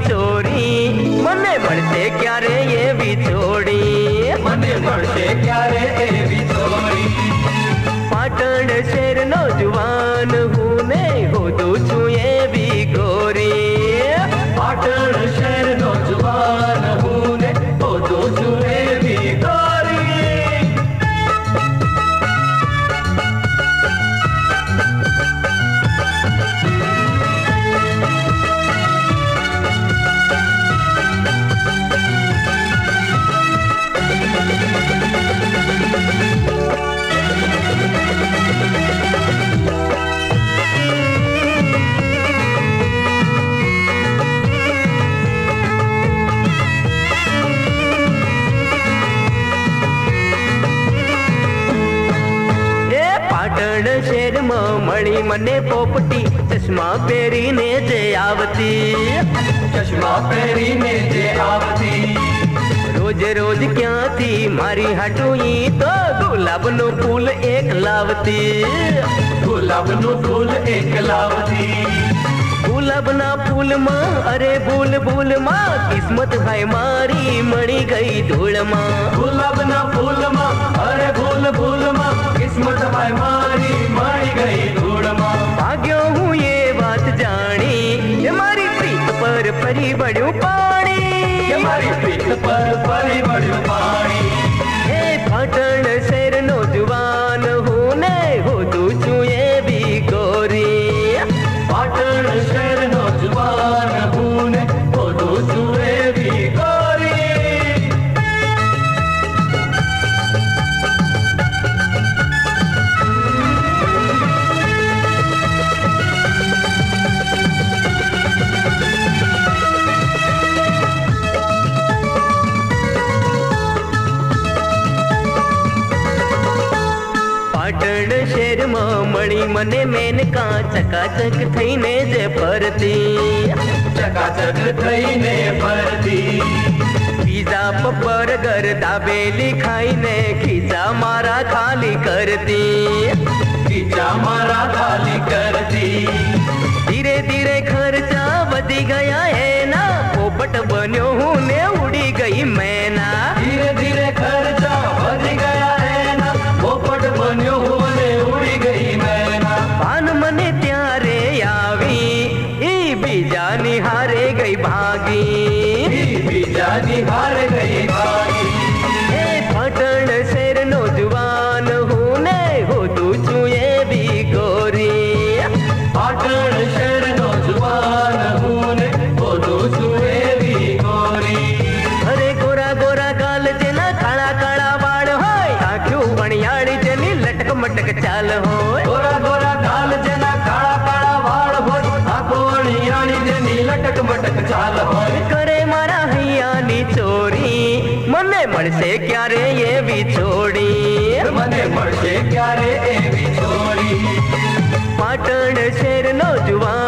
ચોરી મને મળશે ક્યારે એવી જોડી મને મળશે ક્યારે એવી જોડી પાટણ શહેરનો જુવાન હું ને હોદું છું એવી ગોરી પાટણ શહેરનો જુવાન હું ને હોદું છું એવી ગોરી પાટણ શહેરમાં મળી મને પોપટી ચશ્મા પહેરીને જે આવતી ચશ્મા પહેરીને જે આવતી રોજ રોજ ક્યાંથી મારી હાટું ઈ તો ગુલાબનું ફૂલ એક લાવતી ગુલાબનું ફૂલ એક લાવતી ગુલાબના ફૂલમાં અરે ભૂલ ભૂલમાં કિસ્મત ભાઈ મારી મળી ગઈ ધૂળમાં ગુલાબના ફૂલમાં અરે ભૂલ ભૂલમાં કિસ્મત ભાઈ મારી મળી ગઈ ધૂળમાં ભાગ્યો હું એ વાત જાણી એ મારી પ્રીત પર ફરી વળ્યું પાણી કે મારી પીઠ પર ફરી વળ્યું પાણી હે પાટણ શહેરનો જુવાન હું ને હોદું છું એવી ગોરી પાટણ શહેરનો જુવાન હું ને હોદું છું એવી ગોરી પાટણ શહેરમાં મળી મને મેનકા ચકાચક થઈને જે ફરતી ચકાચક થઈને ફરતી પીઝા બર્ગર દાબેલી ખાઈને ખીચા મારા ખાલી કરતી ખીચા મારા ખાલી કરતી ધીરે ધીરે ખર્ચા વધી ગયા એના પોપટ બન્યો હું ને ઉડી ગઈ મેના ધીરે ધીરે ખર્ચા વધી ગયા એના પોપટ બન્યો હું ને ઉડી ગઈ મેના ભાન મને ત્યારે આવી ઈ બીજાની હારે ગઈ ભાગી બીજાની હાર ગઈ ભાગી હે પાટણ શહેરનો જુવાન હું ને હોદું છું એવી ગોરી પાટણ શહેરનો જુવાન હું ને હોદું છું એવી ગોરી અરે ગોરા ગોરા ગાલ જેના કાળા કાળા વાળ હોય આંખ્યું વણિયાળી જેની લટક મટક ચાલ હોય ગોરા ગોરા ગાલ જેના કાળા કાળા વાળ હોય આંખો અણિયાળી જેની લટક મટક ચાલ હોય કરે મારા હૈયાની ચોરી મને મળશે ક્યારે એવી છોડી મને મળશે ક્યારે એવી છોડી પાટણ શહેરનો જુવાન